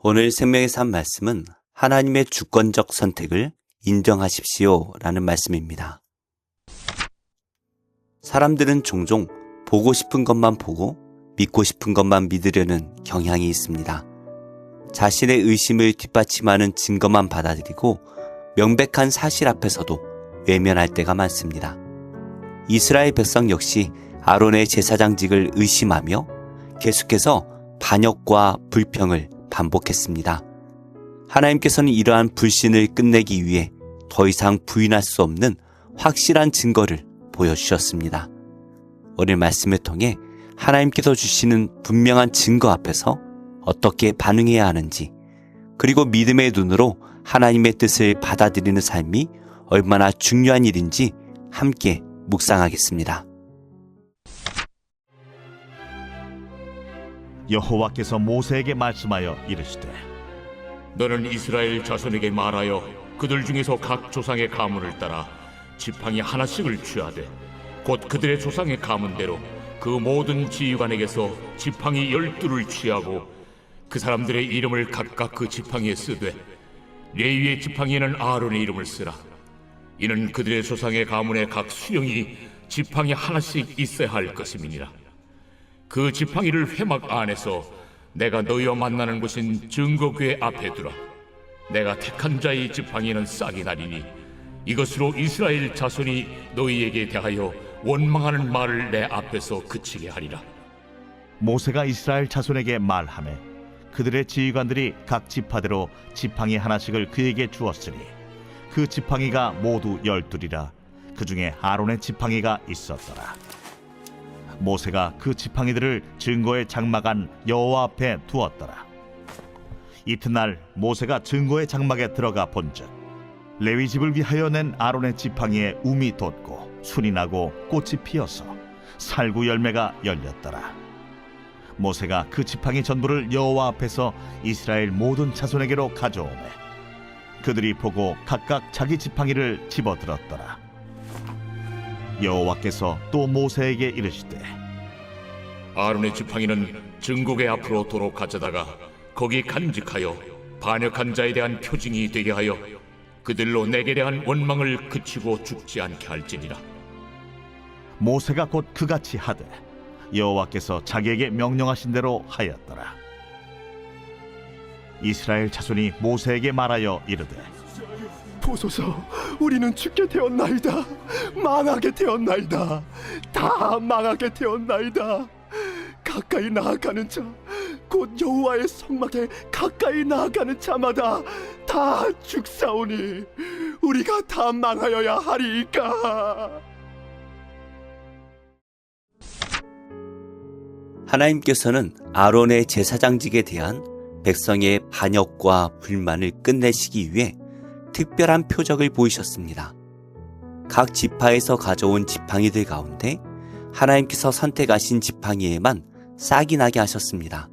오늘 생명의 삶 말씀은 하나님의 주권적 선택을 인정하십시오 라는 말씀입니다. 사람들은 종종 보고 싶은 것만 보고 믿고 싶은 것만 믿으려는 경향이 있습니다. 자신의 의심을 뒷받침하는 증거만 받아들이고 명백한 사실 앞에서도 외면할 때가 많습니다. 이스라엘 백성 역시 아론의 제사장직을 의심하며 계속해서 반역과 불평을 반복했습니다. 하나님께서는 이러한 불신을 끝내기 위해 더 이상 부인할 수 없는 확실한 증거를 보여주셨습니다. 오늘 말씀을 통해 하나님께서 주시는 분명한 증거 앞에서 어떻게 반응해야 하는지, 그리고 믿음의 눈으로 하나님의 뜻을 받아들이는 삶이 얼마나 중요한 일인지 함께 묵상하겠습니다. 여호와께서 모세에게 말씀하여 이르시되 너는 이스라엘 자손에게 말하여 그들 중에서 각 조상의 가문을 따라 지팡이 하나씩을 취하되 곧 그들의 조상의 가문대로 그 모든 지휘관에게서 지팡이 12를 취하고 그 사람들의 이름을 각각 그 지팡이에 쓰되 레위의 지팡이에는 아론의 이름을 쓰라. 이는 그들의 조상의 가문의 각 수령이 지팡이 하나씩 있어야 할 것임이니라. 그 지팡이를 회막 안에서 내가 너희와 만나는 곳인 증거궤 앞에 두라. 내가 택한 자의 지팡이는 싹이 나리니 이것으로 이스라엘 자손이 너희에게 대하여 원망하는 말을 내 앞에서 그치게 하리라. 모세가 이스라엘 자손에게 말하매 그들의 지휘관들이 각 지파대로 지팡이 하나씩을 그에게 주었으니 그 지팡이가 모두 12이라. 그 중에 아론의 지팡이가 있었더라. 모세가 그 지팡이들을 증거의 장막 안 여호와 앞에 두었더라. 이튿날 모세가 증거의 장막에 들어가 본즉 레위 집을 위하여 낸 아론의 지팡이에 움이 돋고 순이 나고 꽃이 피어서 살구 열매가 열렸더라. 모세가 그 지팡이 전부를 여호와 앞에서 이스라엘 모든 자손에게로 가져오매 그들이 보고 각각 자기 지팡이를 집어들었더라. 여호와께서 또 모세에게 이르시되 아론의 지팡이는 증거궤 앞으로 도로 가져다가 거기 간직하여 반역한 자에 대한 표징이 되게 하여 그들로 내게 대한 원망을 그치고 죽지 않게 할지니라. 모세가 곧 그같이 하되 여호와께서 자기에게 명령하신 대로 하였더라. 이스라엘 자손이 모세에게 말하여 이르되 보소서, 우리는 죽게 되었나이다. 망하게 되었나이다. 다 망하게 되었나이다. 가까이 나아가는 자, 곧 여호와의 성막에 가까이 나아가는 자마다 다 죽사오니 우리가 다 망하여야 하리이까. 하나님께서는 아론의 제사장직에 대한 백성의 반역과 불만을 끝내시기 위해 특별한 표적을 보이셨습니다. 각 지파에서 가져온 지팡이들 가운데 하나님께서 선택하신 지팡이에만 싹이 나게 하셨습니다.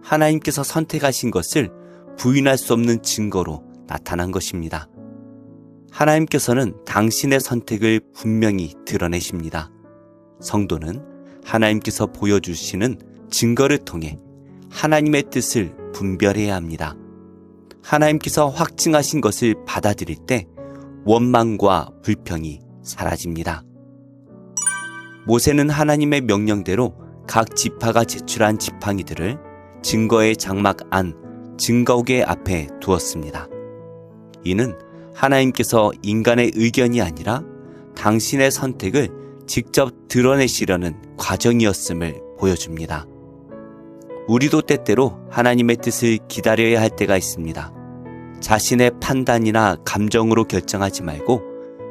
하나님께서 선택하신 것을 부인할 수 없는 증거로 나타난 것입니다. 하나님께서는 당신의 선택을 분명히 드러내십니다. 성도는 하나님께서 보여주시는 증거를 통해 하나님의 뜻을 분별해야 합니다. 하나님께서 확증하신 것을 받아들일 때 원망과 불평이 사라집니다. 모세는 하나님의 명령대로 각 지파가 제출한 지팡이들을 증거의 장막 안 증거궤 앞에 두었습니다. 이는 하나님께서 인간의 의견이 아니라 당신의 선택을 직접 드러내시려는 과정이었음을 보여줍니다. 우리도 때때로 하나님의 뜻을 기다려야 할 때가 있습니다. 자신의 판단이나 감정으로 결정하지 말고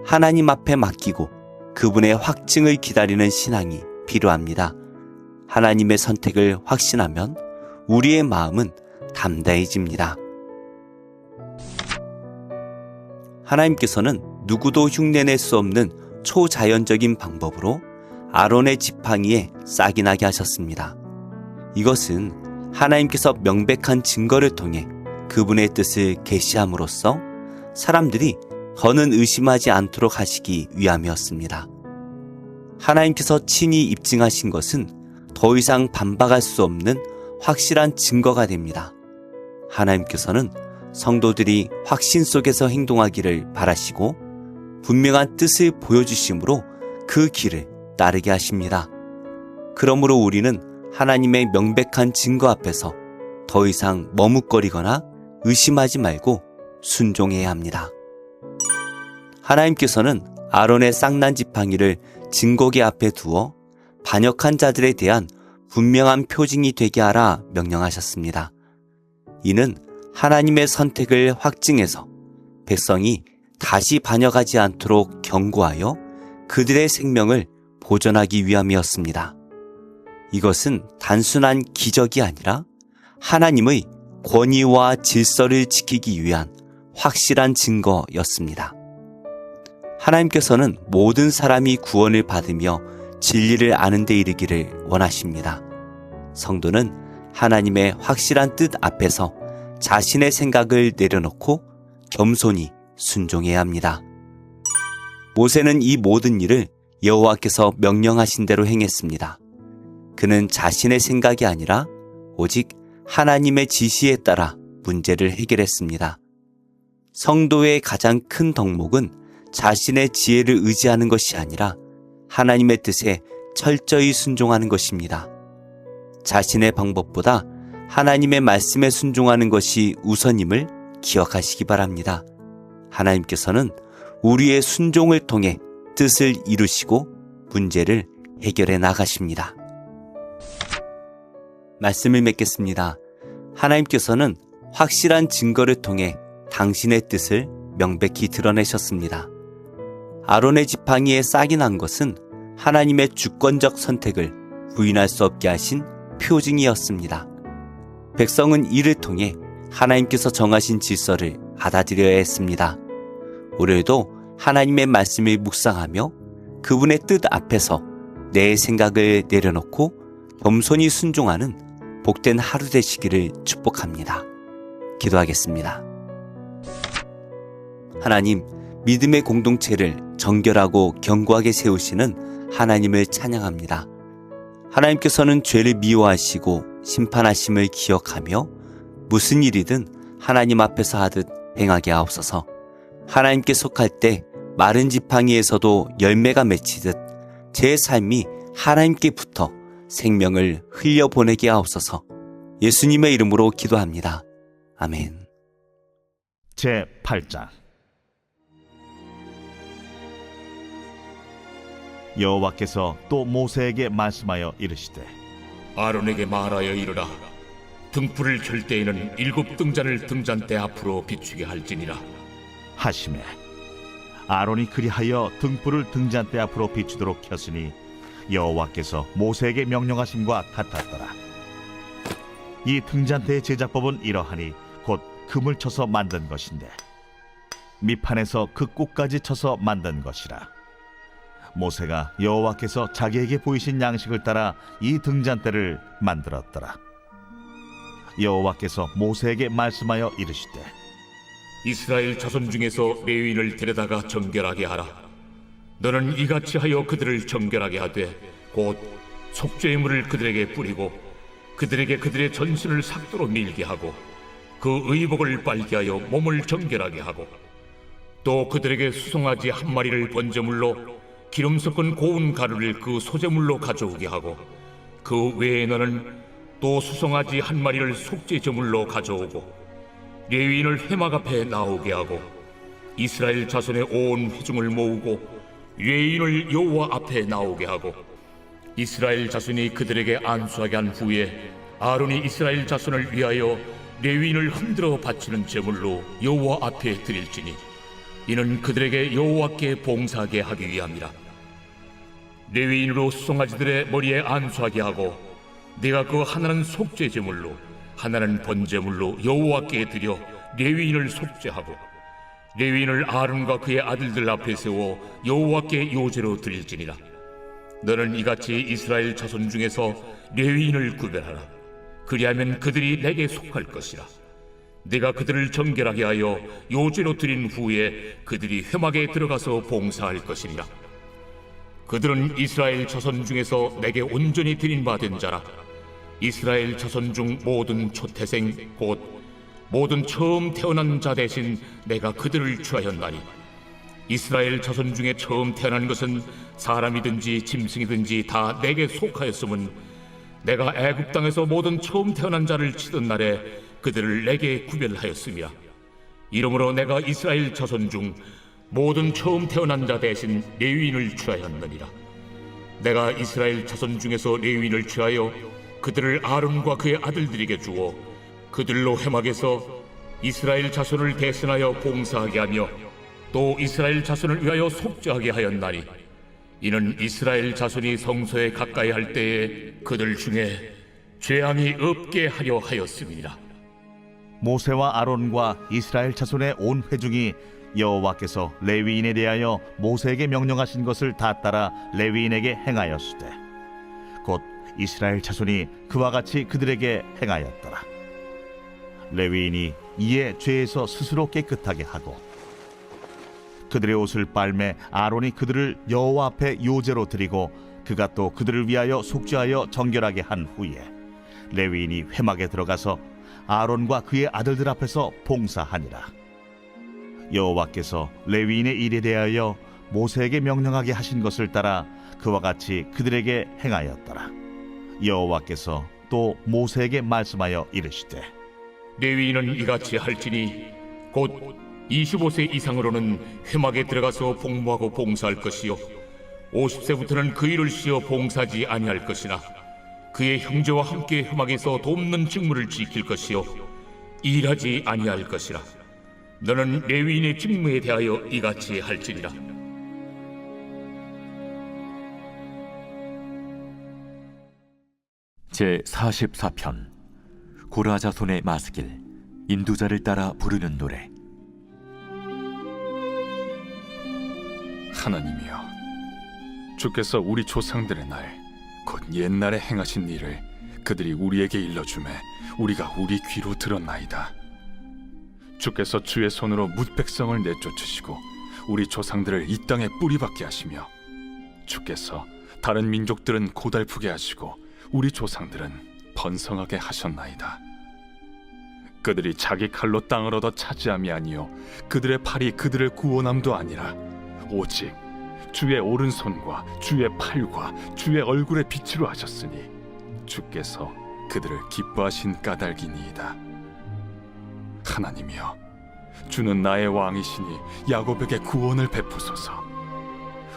하나님 앞에 맡기고 그분의 확증을 기다리는 신앙이 필요합니다. 하나님의 선택을 확신하면 우리의 마음은 담대해집니다. 하나님께서는 누구도 흉내낼 수 없는 초자연적인 방법으로 아론의 지팡이에 싹이 나게 하셨습니다. 이것은 하나님께서 명백한 증거를 통해 그분의 뜻을 계시함으로써 사람들이 더는 의심하지 않도록 하시기 위함이었습니다. 하나님께서 친히 입증하신 것은 더 이상 반박할 수 없는 확실한 증거가 됩니다. 하나님께서는 성도들이 확신 속에서 행동하기를 바라시고 분명한 뜻을 보여주심으로 그 길을 따르게 하십니다. 그러므로 우리는 하나님의 명백한 증거 앞에서 더 이상 머뭇거리거나 의심하지 말고 순종해야 합니다. 하나님께서는 아론의 쌍난 지팡이를 증거계 앞에 두어 반역한 자들에 대한 분명한 표징이 되게 하라 명령하셨습니다. 이는 하나님의 선택을 확증해서 백성이 다시 반역하지 않도록 경고하여 그들의 생명을 보존하기 위함이었습니다. 이것은 단순한 기적이 아니라 하나님의 권위와 질서를 지키기 위한 확실한 증거였습니다. 하나님께서는 모든 사람이 구원을 받으며 진리를 아는 데 이르기를 원하십니다. 성도는 하나님의 확실한 뜻 앞에서 자신의 생각을 내려놓고 겸손히 순종해야 합니다. 모세는 이 모든 일을 여호와께서 명령하신 대로 행했습니다. 그는 자신의 생각이 아니라 오직 하나님의 지시에 따라 문제를 해결했습니다. 성도의 가장 큰 덕목은 자신의 지혜를 의지하는 것이 아니라 하나님의 뜻에 철저히 순종하는 것입니다. 자신의 방법보다 하나님의 말씀에 순종하는 것이 우선임을 기억하시기 바랍니다. 하나님께서는 우리의 순종을 통해 뜻을 이루시고 문제를 해결해 나가십니다. 말씀을 맺겠습니다. 하나님께서는 확실한 증거를 통해 당신의 뜻을 명백히 드러내셨습니다. 아론의 지팡이에 싹이 난 것은 하나님의 주권적 선택을 부인할 수 없게 하신 표징이었습니다. 백성은 이를 통해 하나님께서 정하신 질서를 받아들여야 했습니다. 오늘도 하나님의 말씀을 묵상하며 그분의 뜻 앞에서 내 생각을 내려놓고 겸손히 순종하는 복된 하루 되시기를 축복합니다. 기도하겠습니다. 하나님, 믿음의 공동체를 정결하고 견고하게 세우시는 하나님을 찬양합니다. 하나님께서는 죄를 미워하시고 심판하심을 기억하며 무슨 일이든 하나님 앞에서 하듯 행하게 하옵소서. 하나님께 속할 때 마른 지팡이에서도 열매가 맺히듯 제 삶이 하나님께 붙어 생명을 흘려보내게 하옵소서. 예수님의 이름으로 기도합니다. 아멘. 제8장 여호와께서 또 모세에게 말씀하여 이르시되 아론에게 말하여 이르라. 등불을 켤 때에는 7 등잔을 등잔대 앞으로 비추게 할지니라. 하시매 아론이 그리하여 등불을 등잔대 앞으로 비추도록 켰으니 여호와께서 모세에게 명령하심과 같았더라. 이 등잔대의 제작법은 이러하니 곧 금을 쳐서 만든 것인데 밑판에서 그 꼭까지 쳐서 만든 것이라. 모세가 여호와께서 자기에게 보이신 양식을 따라 이 등잔대를 만들었더라. 여호와께서 모세에게 말씀하여 이르시되 이스라엘 자손 중에서 레위인을 데려다가 정결하게 하라. 너는 이같이 하여 그들을 정결하게 하되 곧 속죄의 물을 그들에게 뿌리고 그들에게 그들의 전신을 삭도로 밀게 하고 그 의복을 빨게 하여 몸을 정결하게 하고 또 그들에게 수송아지 1마리를 번제물로 기름 섞은 고운 가루를 그 소제물로 가져오게 하고 그 외에 너는 또 수송아지 1마리를 속죄 제물로 가져오고 레위인을 회막 앞에 나오게 하고 이스라엘 자손의 온 회중을 모으고 레위인을 여호와 앞에 나오게 하고 이스라엘 자손이 그들에게 안수하게 한 후에 아론이 이스라엘 자손을 위하여 레위인을 흔들어 바치는 제물로 여호와 앞에 드릴지니 이는 그들에게 여호와께 봉사하게 하기 위함이라. 레위인으로 수송아지들의 머리에 안수하게 하고 네가 그 하나는 속죄 제물로 하나는 번제물로 여호와께 드려 레위인을 속죄하고 레위인을 아론과 그의 아들들 앞에 세워 여호와께 요제로 드릴지니라. 너는 이같이 이스라엘 자손 중에서 레위인을 구별하라. 그리하면 그들이 내게 속할 것이라. 네가 그들을 정결하게 하여 요제로 드린 후에 그들이 회막에 들어가서 봉사할 것이니라. 그들은 이스라엘 자손 중에서 내게 온전히 드린 바 된 자라. 이스라엘 자손 중 모든 초태생 곧 모든 처음 태어난 자 대신 내가 그들을 취하였나니 이스라엘 자손 중에 처음 태어난 것은 사람이든지 짐승이든지 다 내게 속하였음은 내가 애굽 땅에서 모든 처음 태어난 자를 치던 날에 그들을 내게 구별하였음이라. 이러므로 내가 이스라엘 자손 중 모든 처음 태어난 자 대신 레위인을 취하였느니라. 내가 이스라엘 자손 중에서 레위인을 취하여 그들을 아론과 그의 아들들에게 주어 그들로 회막에서 이스라엘 자손을 대신하여 봉사하게 하며 또 이스라엘 자손을 위하여 속죄하게 하였나니 이는 이스라엘 자손이 성소에 가까이 할 때에 그들 중에 죄함이 없게 하려 하였음이니라. 모세와 아론과 이스라엘 자손의 온 회중이 여호와께서 레위인에 대하여 모세에게 명령하신 것을 다 따라 레위인에게 행하였으되 곧 이스라엘 자손이 그와 같이 그들에게 행하였더라. 레위인이 이에 죄에서 스스로 깨끗하게 하고 그들의 옷을 빨매 아론이 그들을 여호와 앞에 요제로 드리고 그가 또 그들을 위하여 속죄하여 정결하게 한 후에 레위인이 회막에 들어가서 아론과 그의 아들들 앞에서 봉사하니라. 여호와께서 레위인의 일에 대하여 모세에게 명령하게 하신 것을 따라 그와 같이 그들에게 행하였더라. 여호와께서 또 모세에게 말씀하여 이르시되 레위인은 이같이 할지니 곧 25세 이상으로는 회막에 들어가서 복무하고 봉사할 것이요 50세부터는 그 일을 쉬어 봉사하지 아니할 것이나 그의 형제와 함께 회막에서 돕는 직무를 지킬 것이요 일하지 아니할 것이라. 너는 레위인의 직무에 대하여 이같이 할지니라. 제44편 고라 자손의 마스길 인도자를 따라 부르는 노래. 하나님이여, 주께서 우리 조상들의 날 곧 옛날에 행하신 일을 그들이 우리에게 일러주매 우리가 우리 귀로 들었나이다. 주께서 주의 손으로 뭇 백성을 내쫓으시고 우리 조상들을 이 땅에 뿌리박게 하시며 주께서 다른 민족들은 고달프게 하시고 우리 조상들은 번성하게 하셨나이다. 그들이 자기 칼로 땅을 얻어 차지함이 아니요 그들의 팔이 그들을 구원함도 아니라 오직 주의 오른손과 주의 팔과 주의 얼굴의 빛으로 하셨으니 주께서 그들을 기뻐하신 까닭이니이다. 하나님이여, 주는 나의 왕이시니 야곱에게 구원을 베푸소서.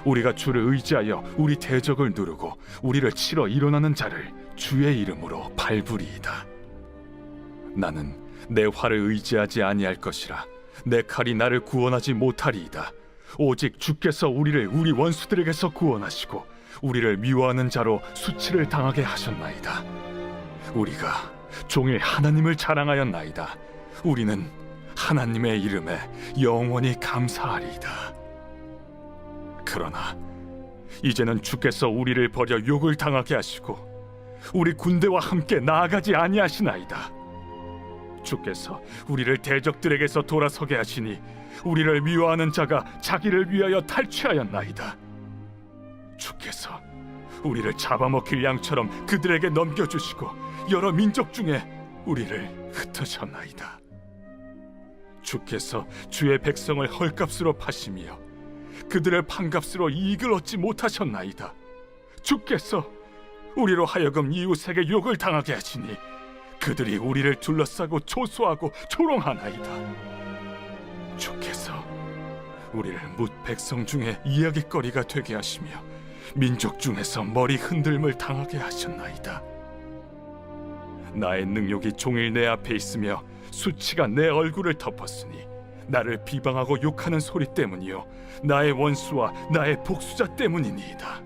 우리가 주를 의지하여 우리 대적을 누르고 우리를 치러 일어나는 자를 주의 이름으로 밟으리이다. 나는 내 활을 의지하지 아니할 것이라. 내 칼이 나를 구원하지 못하리이다. 오직 주께서 우리를 우리 원수들에게서 구원하시고 우리를 미워하는 자로 수치를 당하게 하셨나이다. 우리가 종일 하나님을 자랑하였나이다. 우리는 하나님의 이름에 영원히 감사하리이다. 그러나 이제는 주께서 우리를 버려 욕을 당하게 하시고 우리 군대와 함께 나아가지 아니하시나이다. 주께서 우리를 대적들에게서 돌아서게 하시니 우리를 미워하는 자가 자기를 위하여 탈취하였나이다. 주께서 우리를 잡아먹힐 양처럼 그들에게 넘겨주시고 여러 민족 중에 우리를 흩으셨나이다. 주께서 주의 백성을 헐값으로 파시며 그들을 판값으로 이익을 얻지 못하셨나이다. 주께서 우리로 하여금 이웃에게 욕을 당하게 하시니 그들이 우리를 둘러싸고 초소하고 조롱하나이다. 주께서 우리를 뭇 백성 중에 이야깃거리가 되게 하시며 민족 중에서 머리 흔들림을 당하게 하셨나이다. 나의 능욕이 종일 내 앞에 있으며 수치가 내 얼굴을 덮었으니 나를 비방하고 욕하는 소리 때문이요 나의 원수와 나의 복수자 때문이니이다.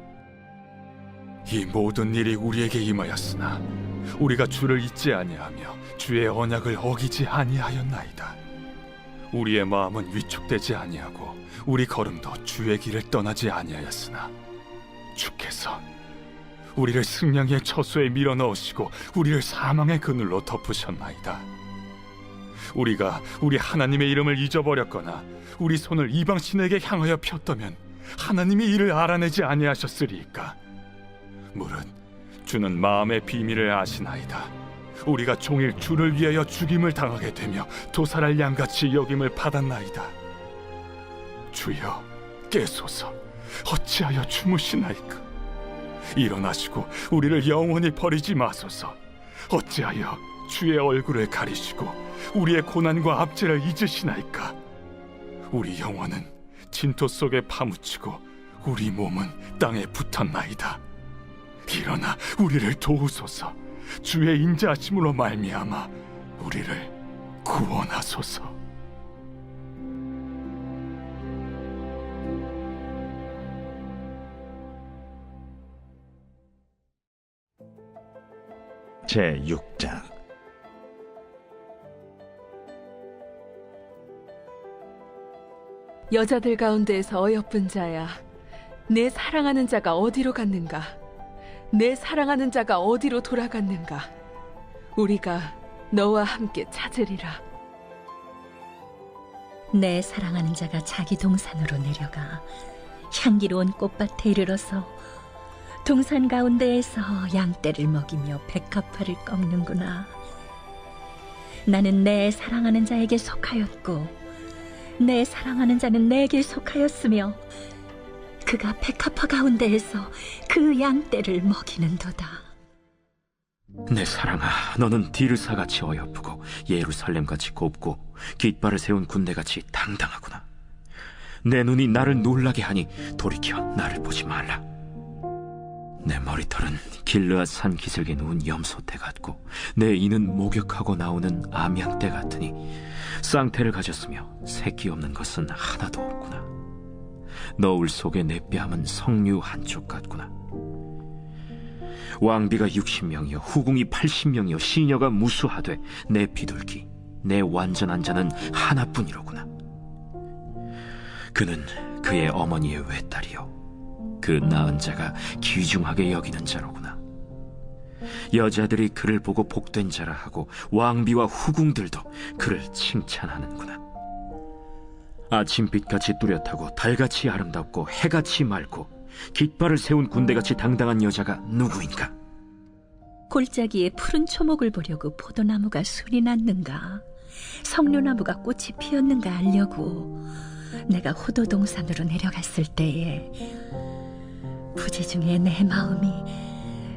이 모든 일이 우리에게 임하였으나 우리가 주를 잊지 아니하며 주의 언약을 어기지 아니하였나이다. 우리의 마음은 위축되지 아니하고 우리 걸음도 주의 길을 떠나지 아니하였으나 주께서 우리를 승냥이의 처소에 밀어넣으시고 우리를 사망의 그늘로 덮으셨나이다. 우리가 우리 하나님의 이름을 잊어버렸거나 우리 손을 이방신에게 향하여 폈다면 하나님이 이를 알아내지 아니하셨으리이까. 물은 주는 마음의 비밀을 아시나이다. 우리가 종일 주를 위하여 죽임을 당하게 되며 도살할 양같이 여김을 받았나이다. 주여 깨소서. 어찌하여 주무시나이까? 일어나시고 우리를 영원히 버리지 마소서. 어찌하여 주의 얼굴을 가리시고 우리의 고난과 압제를 잊으시나이까? 우리 영혼은 진토 속에 파묻히고 우리 몸은 땅에 붙었나이다. 일어나 우리를 도우소서. 주의 인자하심으로 말미암아 우리를 구원하소서. 제6장. 여자들 가운데에서 어여쁜 자야, 내 사랑하는 자가 어디로 갔는가? 내 사랑하는 자가 어디로 돌아갔는가? 우리가 너와 함께 찾으리라. 내 사랑하는 자가 자기 동산으로 내려가 향기로운 꽃밭에 이르러서 동산 가운데에서 양떼를 먹이며 백합화를 꺾는구나. 나는 내 사랑하는 자에게 속하였고 내 사랑하는 자는 내게 속하였으며 그가 백합화 가운데에서 그 양떼를 먹이는도다. 내 사랑아, 너는 디르사같이 어여쁘고 예루살렘같이 곱고 깃발을 세운 군대같이 당당하구나. 내 눈이 나를 놀라게 하니 돌이켜 나를 보지 말라. 내 머리털은 길르앗 산 기슭에 누운 염소떼 같고 내 이는 목욕하고 나오는 암양떼 같으니 쌍태를 가졌으며 새끼 없는 것은 하나도 없구나. 너울 속에 내 뺨은 석류 한쪽 같구나. 왕비가 60명이요 후궁이 80명이요 시녀가 무수하되 내 비둘기 내 완전한 자는 하나뿐이로구나. 그는 그의 어머니의 외딸이요 그 낳은 자가 귀중하게 여기는 자로구나. 여자들이 그를 보고 복된 자라 하고 왕비와 후궁들도 그를 칭찬하는구나. 아침빛같이 뚜렷하고 달같이 아름답고 해같이 맑고 깃발을 세운 군대같이 당당한 여자가 누구인가? 골짜기에 푸른 초목을 보려고 포도나무가 술이 났는가? 석류나무가 꽃이 피었는가 알려고 내가 호도동산으로 내려갔을 때에 부지 중에 내 마음이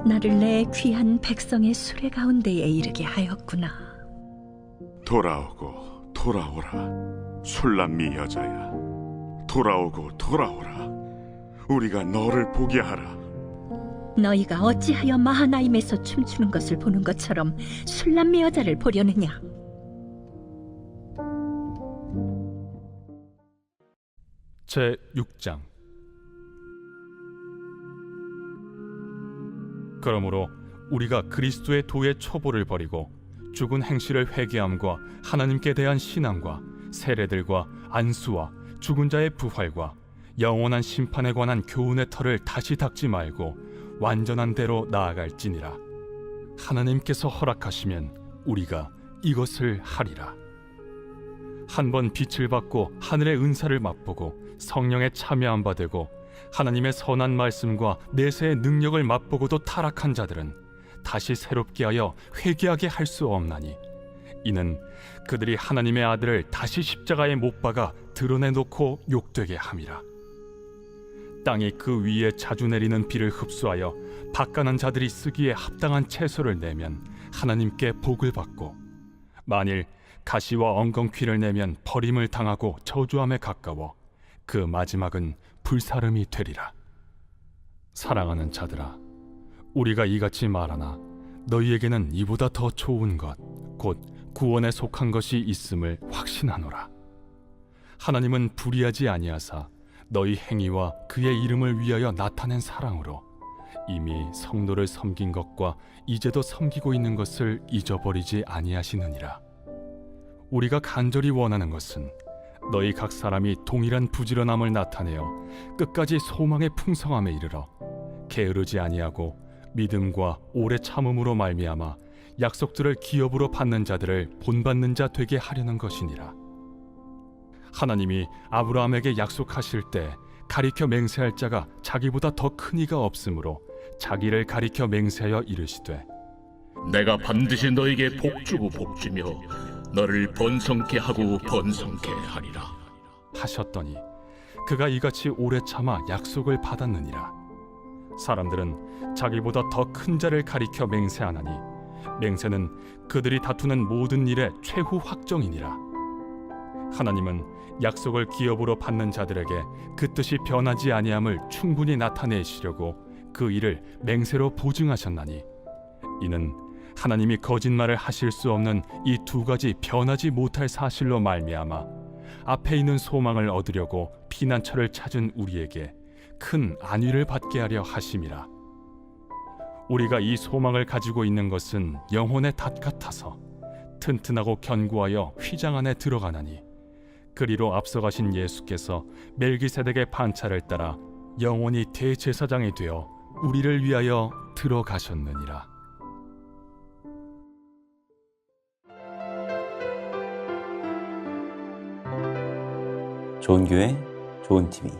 나를 내 귀한 백성의 수레 가운데에 이르게 하였구나. 돌아오고 돌아오라 술람미 여자야. 돌아오고 돌아오라. 우리가 너를 보게 하라. 너희가 어찌하여 마하나임에서 춤추는 것을 보는 것처럼 술람미 여자를 보려느냐? 제6장. 그러므로 우리가 그리스도의 도의 초보를 버리고 죽은 행실을 회개함과 하나님께 대한 신앙과 세례들과 안수와 죽은 자의 부활과 영원한 심판에 관한 교훈의 털을 다시 닦지 말고 완전한 대로 나아갈지니라. 하나님께서 허락하시면 우리가 이것을 하리라. 한번 빛을 받고 하늘의 은사를 맛보고 성령에 참여한 바 되고 하나님의 선한 말씀과 내세의 능력을 맛보고도 타락한 자들은 다시 새롭게 하여 회개하게 할 수 없나니, 이는 그들이 하나님의 아들을 다시 십자가에 못 박아 드러내놓고 욕되게 함이라. 땅이 그 위에 자주 내리는 비를 흡수하여 바가난 자들이 쓰기에 합당한 채소를 내면 하나님께 복을 받고, 만일 가시와 엉겅퀴를 내면 버림을 당하고 저주함에 가까워 그 마지막은 불사름이 되리라. 사랑하는 자들아, 우리가 이같이 말하나 너희에게는 이보다 더 좋은 것, 곧 구원에 속한 것이 있음을 확신하노라. 하나님은 불의하지 아니하사 너희 행위와 그의 이름을 위하여 나타낸 사랑으로 이미 성도를 섬긴 것과 이제도 섬기고 있는 것을 잊어버리지 아니하시느니라. 우리가 간절히 원하는 것은 너희 각 사람이 동일한 부지런함을 나타내어 끝까지 소망의 풍성함에 이르러 게으르지 아니하고 믿음과 오래 참음으로 말미암아 약속들을 기업으로 받는 자들을 본받는 자 되게 하려는 것이니라. 하나님이 아브라함에게 약속하실 때 가리켜 맹세할 자가 자기보다 더 큰 이가 없으므로 자기를 가리켜 맹세하여 이르시되, 내가 반드시 너에게 복주고 복주며 너를 번성케 하고 번성케 하리라. 하셨더니 그가 이같이 오래 참아 약속을 받았느니라. 사람들은 자기보다 더 큰 자를 가리켜 맹세하나니 맹세는 그들이 다투는 모든 일의 최후 확정이니라. 하나님은 약속을 기업으로 받는 자들에게 그 뜻이 변하지 아니함을 충분히 나타내시려고 그 일을 맹세로 보증하셨나니 이는 하나님이 거짓말을 하실 수 없는 이 두 가지 변하지 못할 사실로 말미암아 앞에 있는 소망을 얻으려고 피난처를 찾은 우리에게 큰 안위를 받게 하려 하심이라. 우리가 이 소망을 가지고 있는 것은 영혼의 닷 같아서 튼튼하고 견고하여 휘장 안에 들어가나니 그리로 앞서가신 예수께서 멜기세덱의 판차를 따라 영원히 대제사장이 되어 우리를 위하여 들어가셨느니라. 좋은 교회, 좋은 TV.